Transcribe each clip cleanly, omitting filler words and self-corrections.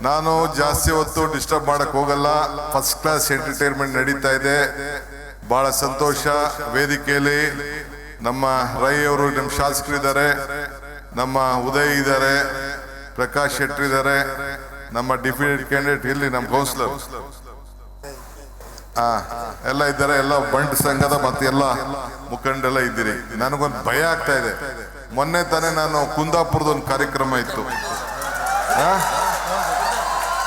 ನಾನು ಜಾಸ್ತಿ ಹೊತ್ತು ಡಿಸ್ಟರ್ಬ್ ಮಾಡಕ್ ಹೋಗಲ್ಲ. ಫಸ್ಟ್ ಕ್ಲಾಸ್ ಎಂಟರ್ಟೈನ್ಮೆಂಟ್ ನಡೀತಾ ಇದೆ. ಬಹಳ ಸಂತೋಷ. ವೇದಿಕೆಯಲ್ಲಿ ನಮ್ಮ ರೈ ಅವರು, ನಮ್ಮ ಶಾಸಕರಿದ್ದಾರೆ, ನಮ್ಮ ಉದಯ್ ಇದ್ದಾರೆ, ಪ್ರಕಾಶ್ ಶೆಟ್ಟಿ ಇದ್ದಾರೆ, ನಮ್ಮ ಡಿಫಿನೆಟ್ ಕ್ಯಾಂಡಿಡೇಟ್ ಇಲ್ಲಿ ನಮ್ಮ ಕೌನ್ಸಿಲರ್ ಎಲ್ಲ ಇದ್ದಾರೆ. ಎಲ್ಲ ಬಂಟ್ ಸಂಘದ ಮತ್ತೆ ಎಲ್ಲ ಮುಖಂಡೆಲ್ಲ ಇದ್ದೀರಿ. ನನಗೊಂದು ಭಯ ಆಗ್ತಾ ಇದೆ. ಮೊನ್ನೆ ತಾನೇ ನಾನು ಕುಂದಾಪುರದ ಒಂದು ಕಾರ್ಯಕ್ರಮ ಇತ್ತು.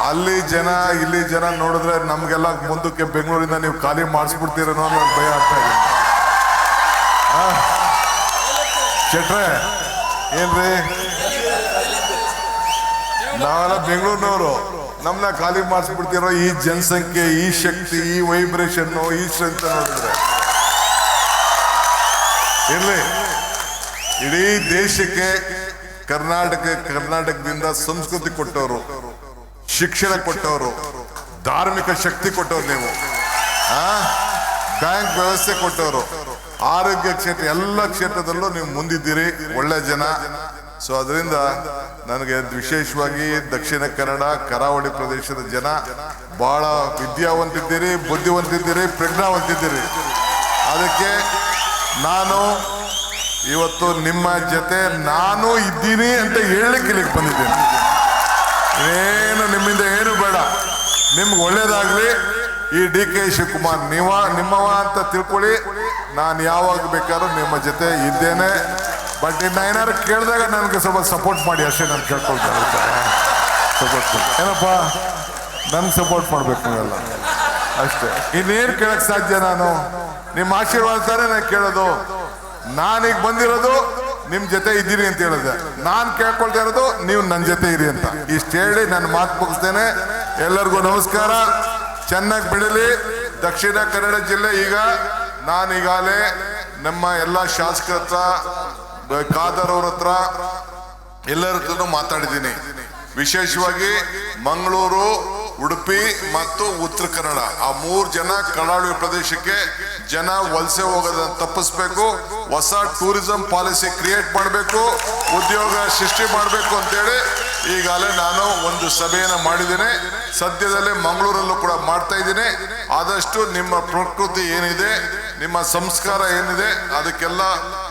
ಅಲ್ಲಿ ಜನ ಇಲ್ಲಿ ಜನ ನೋಡಿದ್ರೆ ನಮ್ಗೆಲ್ಲ ಮುಂದಕ್ಕೆ ಬೆಂಗಳೂರಿಂದ ನೀವು ಖಾಲಿ ಮಾಡಿಸ್ಬಿಡ್ತೀರೋ ಅನ್ನೋ ಭಯ ಆಗ್ತಾ ಇದೆ. ಶೆಟ್ರೆ ಏನ್ರಿ, ನಾವೆಲ್ಲ ಬೆಂಗಳೂರಿನವರು, ನಮ್ನ ಖಾಲಿ ಮಾಡಿಸ್ಬಿಡ್ತಿರೋ ಈ ಜನಸಂಖ್ಯೆ, ಈ ಶಕ್ತಿ, ಈ ವೈಬ್ರೇಷನ್, ಈ ಸ್ಟ್ರೆಂತ್ ನೋಡಿದ್ರೆ ಇರ್ಲಿ. ಇಡೀ ದೇಶಕ್ಕೆ ಕರ್ನಾಟಕದಿಂದ ಸಂಸ್ಕೃತಿ ಕೊಟ್ಟವರು, ಶಿಕ್ಷಣ ಕೊಟ್ಟವರು, ಧಾರ್ಮಿಕ ಶಕ್ತಿ ಕೊಟ್ಟವರು, ನೀವು ಬ್ಯಾಂಕ್ ವ್ಯವಸ್ಥೆ ಕೊಟ್ಟವರು, ಆರೋಗ್ಯ ಕ್ಷೇತ್ರ, ಎಲ್ಲ ಕ್ಷೇತ್ರದಲ್ಲೂ ನೀವು ಮುಂದಿದ್ದೀರಿ. ಒಳ್ಳೆ ಜನ. ಸೊ ಅದರಿಂದ ನನಗೆ ವಿಶೇಷವಾಗಿ ದಕ್ಷಿಣ ಕನ್ನಡ ಕರಾವಳಿ ಪ್ರದೇಶದ ಜನ ಬಹಳ ವಿದ್ಯಾವಂತಿದ್ದೀರಿ, ಬುದ್ಧಿವಂತಿದ್ದೀರಿ, ಪ್ರಜ್ಞಾವಂತಿದ್ದೀರಿ. ಅದಕ್ಕೆ ನಾನು ಇವತ್ತು ನಿಮ್ಮ ಜೊತೆ ನಾನು ಇದ್ದೀನಿ ಅಂತ ಹೇಳಲಿಕ್ಕೆ ಇಲ್ಲಿಗೆ ಬಂದಿದ್ದೇನೆ. ಏನು ನಿಮ್ಮಿಂದ ಏನು ಬೇಡ, ನಿಮ್ಗೆ ಒಳ್ಳೇದಾಗ್ಲಿ. ಈ DK ಶಿವಕುಮಾರ್ ನಿಮ್ಮವ ಅಂತ ತಿಳ್ಕೊಳ್ಳಿ. ನಾನು ಯಾವಾಗ ಬೇಕಾದ್ರೂ ನಿಮ್ಮ ಜೊತೆ ಇದ್ದೇನೆ. ಬಟ್ ಇನ್ನು ಏನಾದ್ರು ಕೇಳಿದಾಗ ನನಗೆ ಸ್ವಲ್ಪ ಸಪೋರ್ಟ್ ಮಾಡಿ ಅಷ್ಟೇ. ನಾನು ಕೇಳ್ಕೊಳ್ತಾರೆ ಸಪೋರ್ಟ್ ಮಾಡಿ. ಏನಪ್ಪ, ನನ್ಗೆ ಸಪೋರ್ಟ್ ಮಾಡ್ಬೇಕು ನೀವೆಲ್ಲ ಅಷ್ಟೇ. ಇನ್ನೇನು ಕೇಳಕ್ ಸಾಧ್ಯ? ನಾನು ನಿಮ್ಮ ಆಶೀರ್ವಾದ ತಾನೇ ನಾನು ಕೇಳೋದು. ನಾನೀಗ ಬಂದಿರೋದು ನಿಮ್ ಜೊತೆ ಇದ್ದೀರಿ ಅಂತ ಹೇಳಿದೆ. ನಾನು ಕೇಳ್ಕೊಳ್ತಾ ಇರೋದು ನೀವು ನನ್ನ ಜೊತೆ ಇರಿ ಅಂತ. ಇಷ್ಟು ಹೇಳಿ ನನ್ನ ಮಾತು ಮುಗಿಸ್ತೇನೆ. ಎಲ್ಲರಿಗೂ ನಮಸ್ಕಾರ. ಚೆನ್ನಾಗಿ ಬೆಳೀಲಿ ದಕ್ಷಿಣ ಕನ್ನಡ ಜಿಲ್ಲೆ. ಈಗ ನಾನೀಗಾಗಲೇ ನಮ್ಮ ಎಲ್ಲ ಶಾಸಕರ ಹತ್ರ, ಖಾದರ್ ಅವ್ರ ಹತ್ರ, ಎಲ್ಲರ ಹತ್ರನೂ ಮಾತಾಡಿದ್ದೀನಿ. ವಿಶೇಷವಾಗಿ ಮಂಗಳೂರು, ಉಡುಪಿ ಮತ್ತು ಉತ್ತರ ಕನ್ನಡ, ಆ 3 ಜನ ಕರಾವಳಿ ಪ್ರದೇಶಕ್ಕೆ ಜನ ವಲಸೆ ಹೋಗೋದನ್ನ ತಪ್ಪಿಸ್ಬೇಕು. ಹೊಸ ಟೂರಿಸಂ ಪಾಲಿಸಿ ಕ್ರಿಯೇಟ್ ಮಾಡಬೇಕು, ಉದ್ಯೋಗ ಸೃಷ್ಟಿ ಮಾಡಬೇಕು ಅಂತೇಳಿ ಈಗಾಗಲೇ ನಾನು ಒಂದು ಸಭೆಯನ್ನು ಮಾಡಿದ್ದೇನೆ. ಸದ್ಯದಲ್ಲೇ ಮಂಗಳೂರಲ್ಲೂ ಕೂಡ ಮಾಡ್ತಾ ಇದ್ದೀನಿ. ಆದಷ್ಟು ನಿಮ್ಮ ಪ್ರಕೃತಿ ಏನಿದೆ, ನಿಮ್ಮ ಸಂಸ್ಕಾರ ಏನಿದೆ, ಅದಕ್ಕೆಲ್ಲ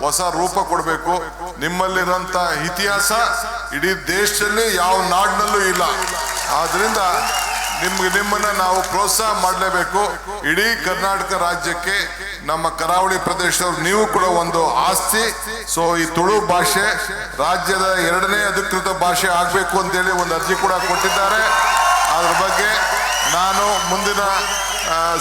ಹೊಸ ರೂಪ ಕೊಡಬೇಕು. ನಿಮ್ಮಲ್ಲಿರುವಂತ ಇತಿಹಾಸ ಇಡೀ ದೇಶದಲ್ಲಿ ಯಾವ ನಾಡಿನಲ್ಲೂ ಇಲ್ಲ. ಆದ್ರಿಂದ ನಿಮ್ಮನ್ನ ನಾವು ಪ್ರೋತ್ಸಾಹ ಮಾಡಲೇಬೇಕು. ಇಡೀ ಕರ್ನಾಟಕ ರಾಜ್ಯಕ್ಕೆ, ನಮ್ಮ ಕರಾವಳಿ ಪ್ರದೇಶದವರು ನೀವು ಕೂಡ ಒಂದು ಆಸ್ತಿ. ಸೊ ಈ ತುಳು ಭಾಷೆ ರಾಜ್ಯದ 2ನೇ ಅಧಿಕೃತ ಭಾಷೆ ಆಗಬೇಕು ಅಂತೇಳಿ ಒಂದು ಅರ್ಜಿ ಕೂಡ ಕೊಟ್ಟಿದ್ದಾರೆ. ಅದ್ರ ಬಗ್ಗೆ ನಾನು ಮುಂದಿನ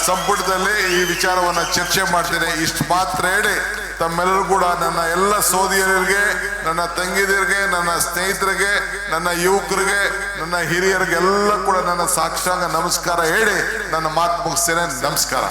ಸಂಪುಟದಲ್ಲಿ ಈ ವಿಚಾರವನ್ನು ಚರ್ಚೆ ಮಾಡ್ತೇನೆ. ಇಷ್ಟು ಮಾತ್ರ ಹೇಳಿ ತಮ್ಮೆಲ್ಲರೂ ಕೂಡ ನನ್ನ ಎಲ್ಲ ಸೋದರಿಯರಿಗೆ, ನನ್ನ ತಂಗಿದಿರಿಗೆ, ನನ್ನ ಸ್ನೇಹಿತರಿಗೆ, ನನ್ನ ಯುವಕರಿಗೆ, ನನ್ನ ಹಿರಿಯರಿಗೆಲ್ಲ ಕೂಡ ನನ್ನ ಸಾಷ್ಟಾಂಗ ನಮಸ್ಕಾರ ಹೇಳಿ ನನ್ನ ಮಾತು ಮುಗಿಸ್ತೇನೆ. ನಮಸ್ಕಾರ.